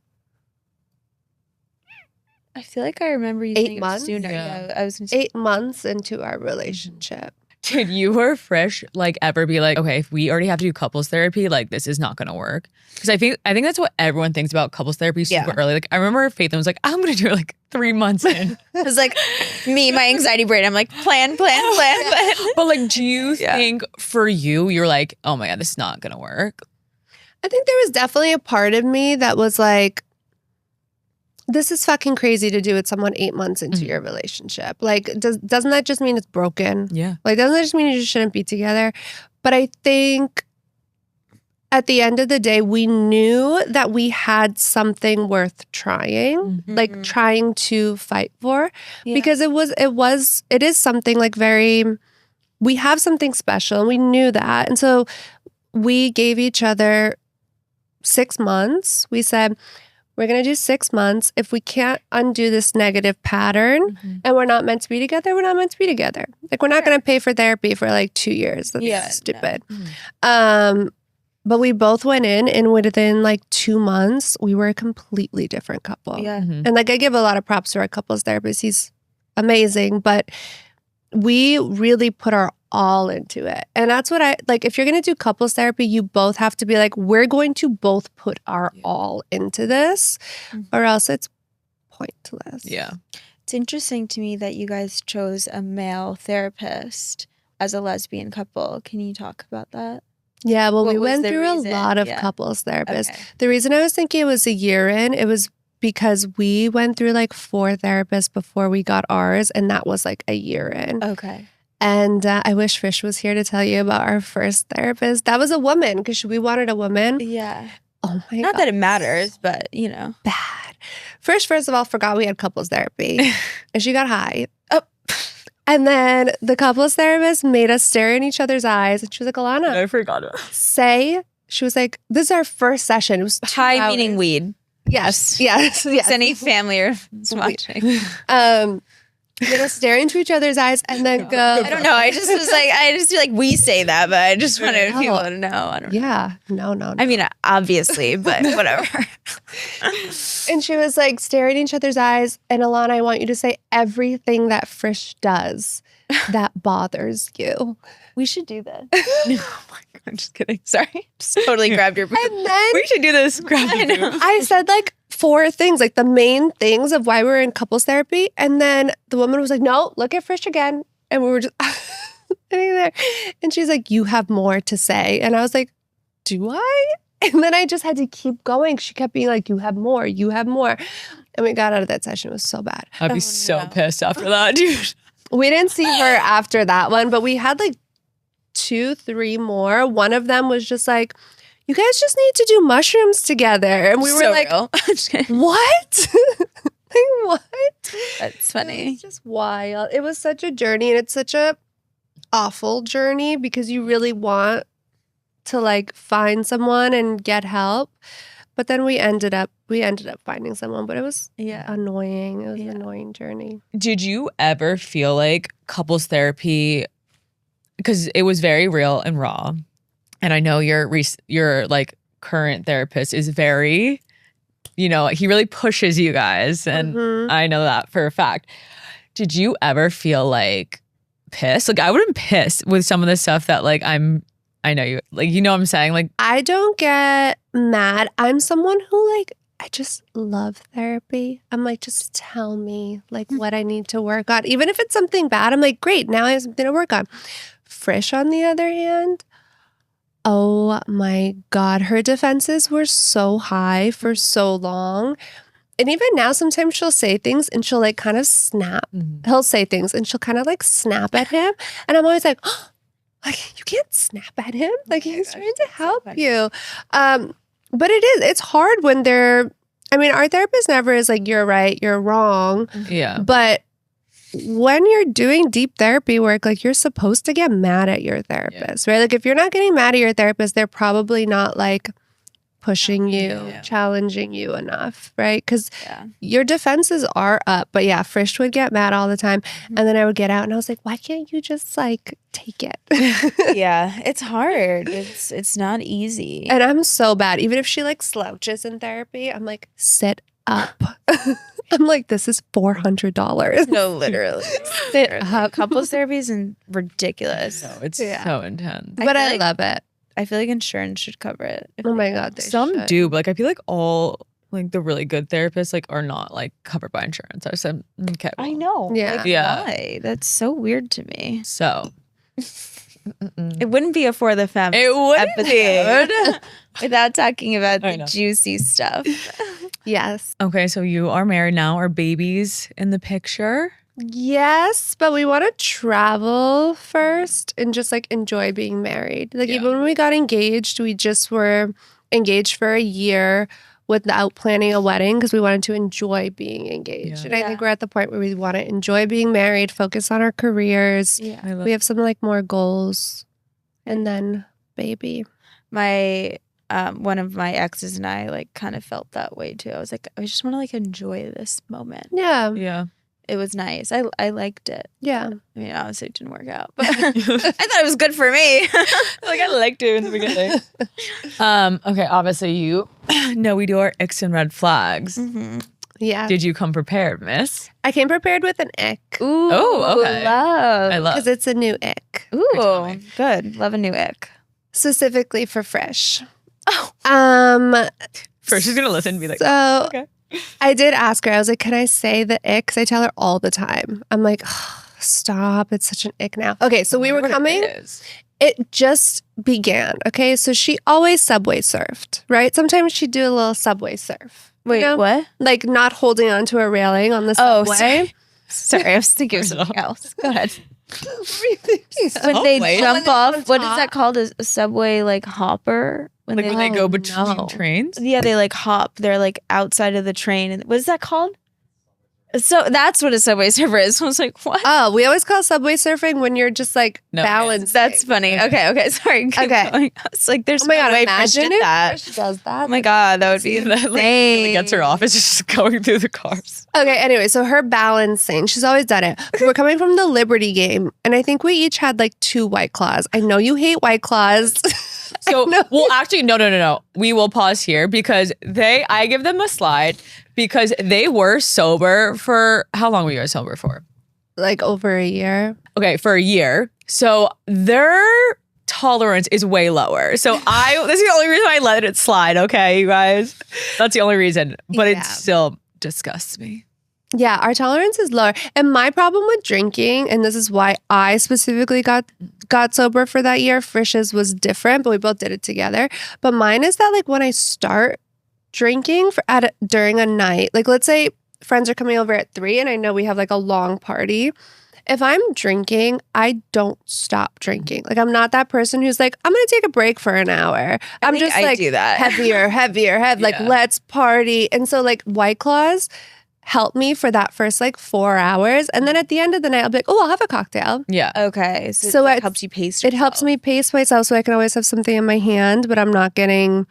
Speaker 2: I feel like I remember you
Speaker 3: 8
Speaker 2: saying
Speaker 3: months?
Speaker 2: sooner.
Speaker 1: Yeah.
Speaker 2: I was going to say
Speaker 3: 8 months into our relationship.
Speaker 1: Did you or Frisch like ever be like, okay, if we already have to do couples therapy, like this is not gonna work? Because I think that's what everyone thinks about couples therapy super early. Like, I remember Faith was like, I'm gonna do it like 3 months in.
Speaker 2: it was like me, my anxiety brain. I'm like, plan.
Speaker 1: But like, do you think for you're like, oh my God, this is not gonna work?
Speaker 3: I think there was definitely a part of me that was like, this is fucking crazy to do with someone 8 months into your relationship. Like, doesn't that just mean it's broken?
Speaker 1: Yeah.
Speaker 3: Like, doesn't that just mean you just shouldn't be together? But I think at the end of the day, we knew that we had something worth trying, like trying to fight for, because it is something like we have something special, and we knew that. And so we gave each other 6 months. We said, we're going to do 6 months. If we can't undo this negative pattern and we're not meant to be together, we're not meant to be together. Like, we're not going to pay for therapy for like 2 years. That's stupid. No. But we both went in, and within like 2 months, we were a completely different couple.
Speaker 2: Yeah.
Speaker 3: And like, I give a lot of props to our couples therapist. He's amazing, but we really put our all into it. And that's what I like. If you're going to do couples therapy, you both have to be like, we're going to both put our all into this, or else it's pointless.
Speaker 1: Yeah.
Speaker 2: It's interesting to me that you guys chose a male therapist as a lesbian couple. Can you talk about that?
Speaker 3: Yeah, well,
Speaker 2: What
Speaker 3: we
Speaker 2: was
Speaker 3: went
Speaker 2: the
Speaker 3: through
Speaker 2: reason?
Speaker 3: a lot of
Speaker 2: Yeah.
Speaker 3: couples therapists.
Speaker 2: Okay.
Speaker 3: The reason I was thinking it was a year in, it was because we went through like 4 therapists before we got ours, and that was like a year in.
Speaker 2: Okay.
Speaker 3: And I wish Fish was here to tell you about our first therapist. That was a woman because we wanted a woman.
Speaker 2: Yeah.
Speaker 3: Oh my
Speaker 2: Not
Speaker 3: God.
Speaker 2: that it matters, but you know.
Speaker 3: Bad. First of all, forgot we had couples therapy and she got high.
Speaker 2: Oh.
Speaker 3: And then the couples therapist made us stare in each other's eyes. And she was like, Alana,
Speaker 1: I forgot it.
Speaker 3: she was like, this is our first session. It was 2
Speaker 2: High
Speaker 3: hours.
Speaker 2: meaning weed.
Speaker 3: Yes.
Speaker 2: If any family is watching.
Speaker 3: Made us stare into each other's eyes and then go.
Speaker 2: I don't know. I just feel like we say that, but I just wanted
Speaker 3: No.
Speaker 2: people to know. I don't know.
Speaker 3: Yeah. No.
Speaker 2: I mean, obviously, but whatever.
Speaker 3: And she was like staring in each other's eyes. And Alana, I want you to say everything that Frisch does that bothers you.
Speaker 2: We should do that. Oh my God, I'm just kidding. Sorry. Just totally grabbed your boob.
Speaker 3: And then
Speaker 1: We should do this. Grab
Speaker 2: I
Speaker 1: the
Speaker 2: know.
Speaker 1: boob.
Speaker 3: I said like 4 things, like the main things of why we were in couples therapy. And then the woman was like, no, look at Frisch again. And we were just sitting there. And she's like, you have more to say. And I was like, do I? And then I just had to keep going. She kept being like, you have more, you have more. And we got out of that session. It was so bad.
Speaker 1: I'd be
Speaker 2: Oh,
Speaker 1: so
Speaker 2: no.
Speaker 1: pissed after that, dude.
Speaker 3: We didn't see her after that one, but we had like 2, 3 more. One of them was just like, you guys just need to do mushrooms together. And we were
Speaker 2: So
Speaker 3: like,
Speaker 2: real.
Speaker 3: what? Like, what?
Speaker 2: That's funny.
Speaker 3: It's just wild. It was such a journey, and it's such a awful journey because you really want to like find someone and get help. But then we ended up finding someone, but it was
Speaker 2: Yeah.
Speaker 3: annoying. It was
Speaker 2: Yeah.
Speaker 3: an annoying journey.
Speaker 1: Did you ever feel like couples therapy, because it was very real and raw, and I know your like current therapist is very, he really pushes you guys, and
Speaker 3: Mhm.
Speaker 1: I know that for a fact. Did you ever feel like pissed? Like I would have been pissed with some of the stuff that like I know you like, what I'm saying? Like,
Speaker 3: I don't get mad. I'm someone who like, I just love therapy. I'm like, just tell me like what I need to work on. Even if it's something bad, I'm like, great, now I have something to work on. Frisch, on the other hand, oh my God, her defenses were so high for so long. And even now, sometimes she'll say things and she'll like kind of snap. He'll say things and she'll kind of like snap at him. And I'm always like, oh, like you can't snap at him. Like he's
Speaker 2: gosh,
Speaker 3: trying to
Speaker 2: that's so
Speaker 3: help
Speaker 2: funny.
Speaker 3: you. But it's hard when our therapist never is like, you're right, you're wrong.
Speaker 1: yeah.
Speaker 3: But when you're doing deep therapy work, like you're supposed to get mad at your therapist, right? Like if you're not getting mad at your therapist, they're probably not like pushing you,
Speaker 2: Yeah.
Speaker 3: challenging you enough, right? Because
Speaker 2: Yeah.
Speaker 3: your defenses are up. But yeah, Frisch would get mad all the time. And then I would get out and I was like, why can't you just like take it?
Speaker 2: Yeah. It's hard. It's not easy.
Speaker 3: And I'm so bad. Even if she like slouches in therapy, I'm like, sit up. I'm like, this is $400.
Speaker 2: No, literally.
Speaker 3: Sit up.
Speaker 2: Couples therapy is ridiculous.
Speaker 1: No, it's
Speaker 3: Yeah.
Speaker 1: so intense.
Speaker 3: But I
Speaker 2: feel like-
Speaker 3: love it.
Speaker 2: I feel like insurance should cover it. if
Speaker 3: Oh
Speaker 2: they
Speaker 3: my
Speaker 2: can.
Speaker 3: God. they
Speaker 1: Some
Speaker 3: should.
Speaker 1: do, but like I feel like all like the really good therapists like are not like covered by insurance. I said, okay.
Speaker 2: I
Speaker 1: well.
Speaker 2: know.
Speaker 3: Yeah.
Speaker 2: Like,
Speaker 1: Yeah.
Speaker 2: why? That's so weird to me.
Speaker 1: So
Speaker 2: It wouldn't be a For the Femme
Speaker 1: it wouldn't
Speaker 2: episode without talking about
Speaker 1: I
Speaker 2: the
Speaker 1: know.
Speaker 2: juicy stuff.
Speaker 3: Yes.
Speaker 1: Okay, so you are married now. Are babies in the picture?
Speaker 3: Yes, but we want to travel first and just like enjoy being married. Like
Speaker 1: Yeah.
Speaker 3: even when we got engaged, we just were engaged for a year without planning a wedding because we wanted to enjoy being engaged.
Speaker 1: Yeah.
Speaker 3: And I think we're at the point where we want to enjoy being married, focus on our careers.
Speaker 2: Yeah.
Speaker 1: I love
Speaker 3: We have some like more goals and then baby.
Speaker 2: My one of my exes and I like kind of felt that way too. I was like, I just want to like enjoy this moment.
Speaker 3: Yeah.
Speaker 1: Yeah.
Speaker 2: It was nice. I liked it.
Speaker 3: Yeah.
Speaker 2: I mean, obviously it didn't work out, but I thought it was good for me.
Speaker 1: Like I liked it in the beginning. Okay, obviously you know we do our icks and red flags.
Speaker 2: Mhm.
Speaker 3: Yeah.
Speaker 1: Did you come prepared, miss?
Speaker 3: I came prepared with an ick
Speaker 2: Ooh,
Speaker 1: Oh, okay.
Speaker 2: love.
Speaker 1: I love
Speaker 3: because it's a new ick.
Speaker 2: Ooh,
Speaker 1: tell me.
Speaker 2: good. Love a new ick.
Speaker 3: Specifically for Frisch.
Speaker 2: Oh,
Speaker 1: First she's gonna listen and be like,
Speaker 3: So
Speaker 1: okay.
Speaker 3: I did ask her, I was like, can I say the ick? Because I tell her all the time. I'm like, "Ugh, stop. It's such an ick now. Okay, so we were
Speaker 1: What it
Speaker 3: coming
Speaker 1: is.
Speaker 3: it just began. Okay, so she always Subway surfed, right? Sometimes she'd do a little Subway surf.
Speaker 2: Wait, what?
Speaker 3: Like not holding onto a railing on the
Speaker 2: Oh,
Speaker 3: subway.
Speaker 2: sorry, I was thinking of something else. Go ahead. When
Speaker 1: Subway?
Speaker 2: they jump
Speaker 3: they're
Speaker 2: off,
Speaker 3: on
Speaker 2: what is
Speaker 3: top.
Speaker 2: that called? A subway like hopper? When
Speaker 1: Like when they go between
Speaker 3: no.
Speaker 1: trains.
Speaker 2: yeah, they like hop. They're like outside of the train. And what is that called? So that's what a subway surfer is. I was like, what?
Speaker 3: Oh, we always call Subway surfing when you're just like
Speaker 1: No,
Speaker 3: balanced.
Speaker 2: That's funny. Okay. Sorry. Keep
Speaker 3: Okay.
Speaker 2: going. I was like, there's
Speaker 3: Oh my
Speaker 2: no
Speaker 3: God,
Speaker 2: way Chris
Speaker 3: imagine
Speaker 2: did
Speaker 3: if
Speaker 2: that.
Speaker 3: Chris does that.
Speaker 2: Oh my God, that would be
Speaker 1: That like,
Speaker 2: insane.
Speaker 1: really gets her off. It's just going through the cars.
Speaker 3: Okay, anyway, so her balancing, she's always done it. We're coming from the Liberty game, and I think we each had like 2 White Claws. I know you hate White Claws.
Speaker 1: So,
Speaker 3: No.
Speaker 1: well, actually, no. We will pause here because I give them a slide because they were sober for, how long were you guys sober for?
Speaker 3: Like over a year.
Speaker 1: Okay, for a year. So their tolerance is way lower. So this is the only reason I let it slide, okay, you guys? That's the only reason. But
Speaker 3: Yeah.
Speaker 1: it still disgusts me.
Speaker 3: Yeah, our tolerance is lower. And my problem with drinking, and this is why I specifically got sober for that year, Frish's was different, but we both did it together. But mine is that like when I start drinking during a night, like let's say friends are coming over at 3 and I know we have like a long party. If I'm drinking, I don't stop drinking. Like I'm not that person who's like, I'm gonna take a break for an hour. I'm
Speaker 2: think
Speaker 3: just
Speaker 2: I
Speaker 3: like
Speaker 2: do that.
Speaker 3: heavier, like
Speaker 1: Yeah.
Speaker 3: let's party. And so like White Claws help me for that first like 4 hours. And then at the end of the night, I'll be like, oh, I'll have a cocktail.
Speaker 1: Yeah.
Speaker 2: Okay.
Speaker 3: So
Speaker 2: it
Speaker 3: it's-
Speaker 2: helps you pace
Speaker 3: It helps
Speaker 2: yourself.
Speaker 3: me pace myself so I can always have something in my hand, but I'm not getting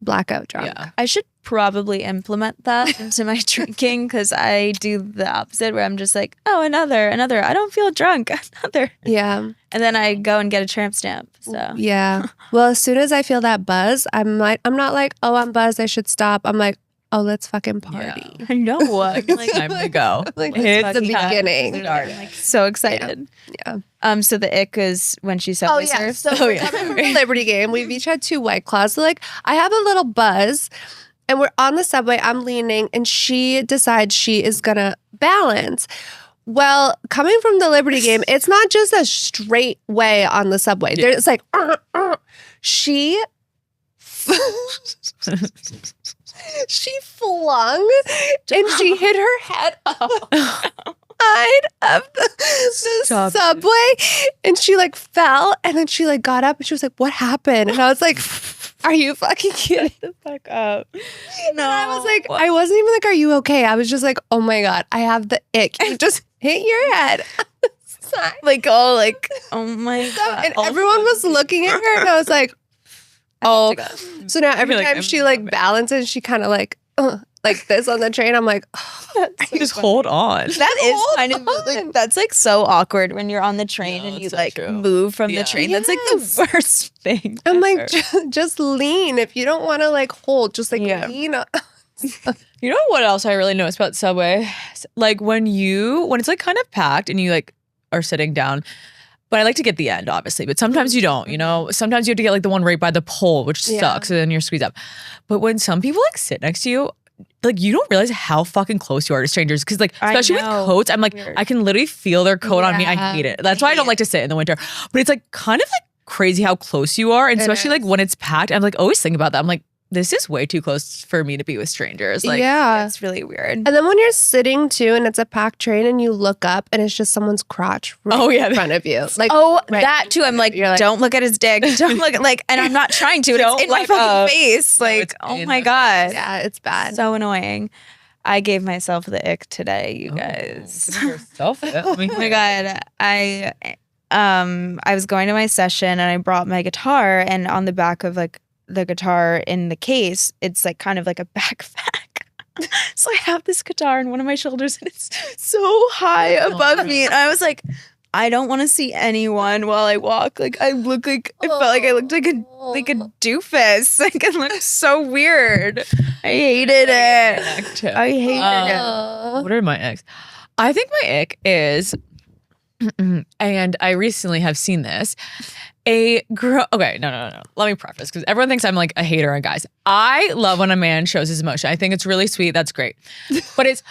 Speaker 3: blackout drunk.
Speaker 1: Yeah.
Speaker 2: I should probably implement that into my drinking because I do the opposite where I'm just like, oh, another. I don't feel drunk. Another.
Speaker 3: Yeah.
Speaker 2: And then I go and get a tramp stamp. So
Speaker 3: Yeah. Well, as soon as I feel that buzz, I'm not like, oh, I'm buzzed, I should stop. I'm like, oh, let's fucking party.
Speaker 2: I know.
Speaker 1: It's
Speaker 2: Like,
Speaker 1: time to go.
Speaker 3: Like,
Speaker 1: It's
Speaker 3: it's the
Speaker 1: time
Speaker 3: beginning.
Speaker 1: to start.
Speaker 2: I'm like so excited.
Speaker 3: Yeah.
Speaker 2: So the ick is when she
Speaker 3: Oh
Speaker 2: subway
Speaker 3: yeah.
Speaker 2: surfs.
Speaker 3: So
Speaker 1: Oh,
Speaker 3: we're
Speaker 1: yeah.
Speaker 3: coming from the Liberty game. We've each had 2 White Claws. So like I have a little buzz and we're on the subway. I'm leaning and she decides she is gonna balance. Well, coming from the Liberty game, it's not just a straight way on the subway.
Speaker 1: Yeah.
Speaker 3: There's like she she flung and she hit her head up side of the
Speaker 1: Stop it.
Speaker 3: subway and she like fell and then she like got up and she was like, what happened? And I was like, are you fucking kidding?
Speaker 2: the fuck up.
Speaker 3: And I was like, I wasn't even like, are you okay? I was just like, oh my God, I have the ick. You just hit your head.
Speaker 2: like, oh, like, oh my God.
Speaker 3: And everyone was looking at her and I was like, oh. So now every
Speaker 1: like,
Speaker 3: time
Speaker 1: I'm
Speaker 3: she like
Speaker 1: moving.
Speaker 3: balances, she kind of like this on the train. I'm like,
Speaker 1: Just hold on.
Speaker 2: That is
Speaker 3: Hold
Speaker 2: kind of
Speaker 3: on.
Speaker 2: like, that's like so awkward when you're on the train
Speaker 1: No,
Speaker 2: and
Speaker 1: it's
Speaker 2: you
Speaker 1: so
Speaker 2: like
Speaker 1: true.
Speaker 2: move from
Speaker 1: Yeah.
Speaker 2: the train. That's like
Speaker 3: Yes.
Speaker 2: the worst thing.
Speaker 3: I'm
Speaker 2: ever.
Speaker 3: like, just lean. If you don't want to like hold, just like
Speaker 2: Yeah.
Speaker 3: lean.
Speaker 1: You know what else I really noticed about Subway? Like when it's like kind of packed and you like are sitting down. But I like to get the end, obviously. But sometimes you don't, you know? Sometimes you have to get like the one right by the pole, which
Speaker 3: Yeah.
Speaker 1: sucks. And then you're squeezed up. But when some people like sit next to you, like you don't realize how fucking close you are to strangers. Cause like,
Speaker 2: I
Speaker 1: especially with
Speaker 2: know.
Speaker 1: coats, I'm like,
Speaker 2: Weird.
Speaker 1: I can literally feel their coat on me. I
Speaker 3: Yeah.
Speaker 1: hate it. That's why I don't like to sit in the winter. But it's like kind of like crazy how close you are. And
Speaker 3: It
Speaker 1: especially like
Speaker 3: is.
Speaker 1: when it's packed, I'm like always thinking about that. I'm like, this is way too close for me to be with strangers. Like,
Speaker 3: yeah.
Speaker 2: It's really weird.
Speaker 3: And then when you're sitting too and it's a packed train and you look up and it's just someone's crotch right
Speaker 1: Oh, yeah.
Speaker 3: in front of you. Like,
Speaker 2: Oh,
Speaker 3: right.
Speaker 2: that too. I'm like,
Speaker 3: You're like-
Speaker 2: don't look at his dick. Don't look at like, and I'm not trying to.
Speaker 1: Don't
Speaker 2: It's in my
Speaker 1: look
Speaker 2: fucking
Speaker 1: up.
Speaker 2: face. Like,
Speaker 1: it's
Speaker 2: oh
Speaker 1: in
Speaker 2: my
Speaker 1: my
Speaker 2: God.
Speaker 3: yeah, it's bad.
Speaker 2: So annoying. I gave myself the ick today, you
Speaker 1: Oh,
Speaker 2: guys.
Speaker 1: give yourself it.
Speaker 2: Oh my God. I was going to my session and I brought my guitar, and on the back of like the guitar in the case, it's like kind of like a backpack. So I have this guitar on one of my shoulders and it's so high above me. And I was like, I don't want to see anyone while I walk. Like I felt like I looked like a doofus. Like it looked so weird. I hated it. I hated it.
Speaker 1: What are my icks? I think my ick is, and I recently have seen this, a girl. Okay, no. Let me preface because everyone thinks I'm like a hater on guys. I love when a man shows his emotion. I think it's really sweet. That's great. But it's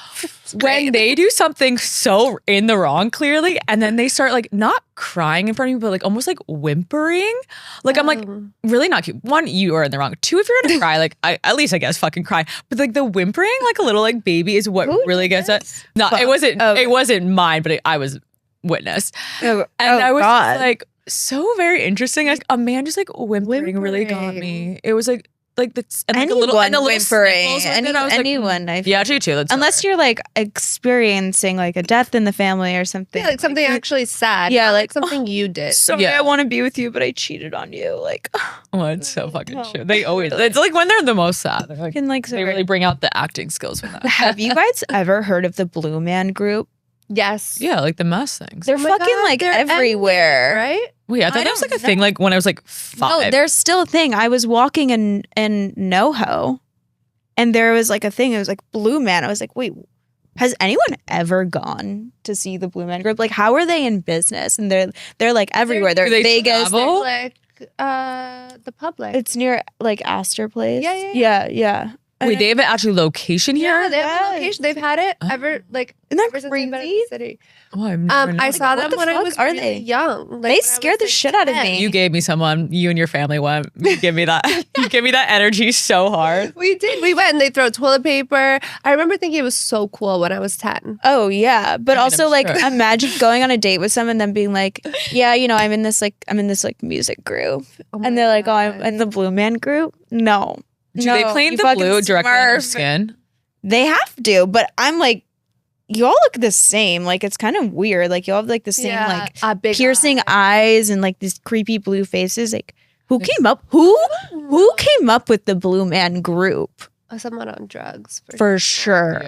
Speaker 1: when they do something so in the wrong, clearly, and then they start like not crying in front of me, but like almost like whimpering. Like I'm like, really not cute. One, you are in the wrong. Two, if you're gonna cry, like at least I guess fucking cry. But like the whimpering, like a little like baby, is what really gets it. No, it wasn't.
Speaker 2: Oh.
Speaker 1: It wasn't mine, but I was witness. And I was just, like. So very interesting. Like, a man just like whimpering really got me. It was like the and like a little
Speaker 2: whimpering.
Speaker 1: Anyone, yeah, actually too.
Speaker 2: Unless you're like experiencing like a death in the family or something.
Speaker 3: Yeah, like something actually sad.
Speaker 2: Yeah, like
Speaker 3: something you did.
Speaker 2: Sorry, I want to be with you, but I cheated on you. Like,
Speaker 1: oh, it's so fucking true. They always. It's like when they're the most sad. They're like, they really bring out the acting skills from that.
Speaker 2: Have you guys ever heard of the Blue Man Group?
Speaker 3: Yes.
Speaker 1: Yeah, like the mess things.
Speaker 2: They're fucking like everywhere,
Speaker 3: right?
Speaker 1: Wait, I thought that was like a thing like when I was like 5.
Speaker 2: No, there's still a thing. I was walking in NoHo and there was like a thing. It was like Blue Man. I was like, wait, has anyone ever gone to see the Blue Man Group? Like, how are they in business? And they're like everywhere. They're Vegas.
Speaker 3: Like the public.
Speaker 2: It's near like Astor Place. Yeah.
Speaker 1: Wait, they have an actual location here?
Speaker 3: Yeah, they have a location. They've had it ever like
Speaker 2: isn't that
Speaker 3: ever since they've been in
Speaker 2: crazy?
Speaker 3: the city.
Speaker 1: Oh, I've never known.
Speaker 3: I saw them when I was
Speaker 2: really
Speaker 3: young. Like,
Speaker 2: they scared the shit out of me.
Speaker 1: You gave me someone. You and your family went. You give me that. You give me that energy so hard.
Speaker 3: We did. We went and they throw toilet paper. I remember thinking it was so cool when I was 10.
Speaker 2: Oh yeah, but also like
Speaker 1: sure.
Speaker 2: imagine going on a date with someone and then being like, yeah, you know, I'm in this music group, and they're like, oh, I'm in the Blue Man Group. No.
Speaker 1: Do they paint the blue directly on your skin?
Speaker 2: They have to, but I'm like, you all look the same. Like, it's kind of weird. Like, you all have like the same like
Speaker 3: big
Speaker 2: piercing eyes and like these creepy blue faces. Like, who came up with the Blue Man Group?
Speaker 3: Someone on drugs.
Speaker 2: For sure.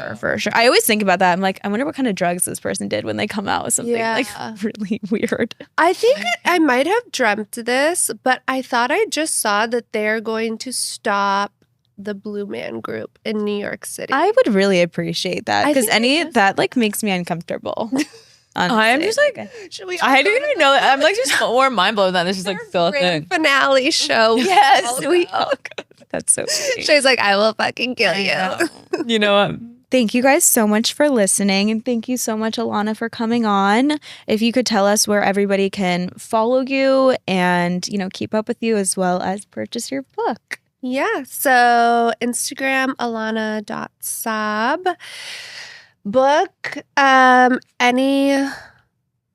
Speaker 2: I always think about that. I'm like, I wonder what kind of drugs this person did when they come out with something like really weird.
Speaker 3: I think I might have dreamt this, but I thought I just saw that they're going to stop the Blue Man Group in New York City.
Speaker 2: I would really appreciate that because that like makes me uncomfortable.
Speaker 1: I'm just like, I didn't even know that. I'm like just more mind blown that this is like still a thing.
Speaker 3: Finale show.
Speaker 2: Yes. That's so funny.
Speaker 3: She's like, I will fucking kill you.
Speaker 1: You know what?
Speaker 2: Thank you guys so much for listening. And thank you so much, Alana, for coming on. If you could tell us where everybody can follow you and, you know, keep up with you as well as purchase your book.
Speaker 3: Yeah. So Instagram, alana.saab. Book, any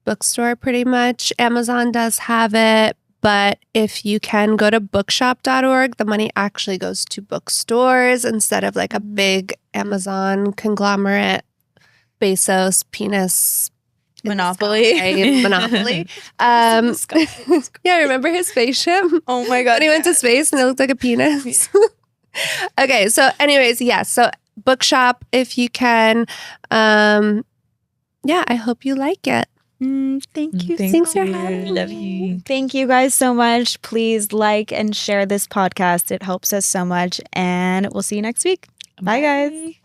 Speaker 3: bookstore pretty much. Amazon does have it. But if you can go to bookshop.org, the money actually goes to bookstores instead of like a big Amazon conglomerate, Bezos, penis,
Speaker 2: Monopoly.
Speaker 3: Monopoly. Yeah, remember his spaceship?
Speaker 2: Oh my God.
Speaker 3: When he went to space and it looked like a penis. Okay, so anyways, so bookshop if you can. Yeah, I hope you like it.
Speaker 2: Thank you.
Speaker 3: Thanks for having me.
Speaker 2: Love you. Thank you guys so much. Please like and share this podcast. It helps us so much. And we'll see you next week. Bye guys.